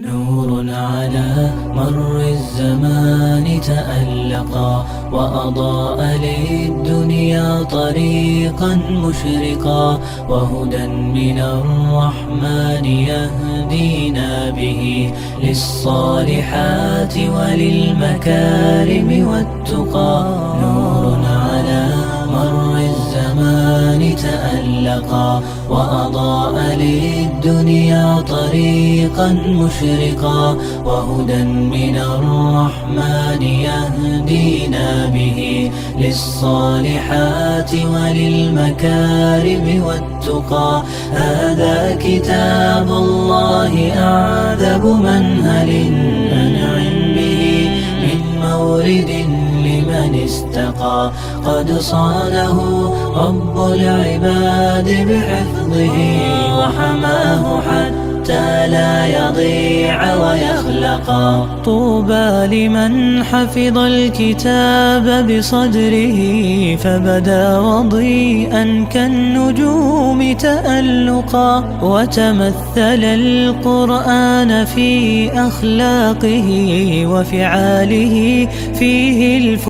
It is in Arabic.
نور على مر الزمان تألقا وأضاء للدنيا طريقا مشرقا، وهدى من الرحمن يهدينا به للصالحات وللمكارم والتقى. نور على مر الزمان تألقا وأضاء للدنيا طريقا مشرقا، وهدى من الرحمن يهدينا به للصالحات وللمكارم والتقى. هذا كتاب الله أعذب منهل أنعم به من مورد لمن استقى. قد صانه رب العباد بحفظه وحماه حتى لا يضيع ويخلقا. طوبى لمن حفظ الكتاب بصدره فبدا وضيئا كالنجوم تألقا، وتمثل القرآن في أخلاقه وفعاله فيه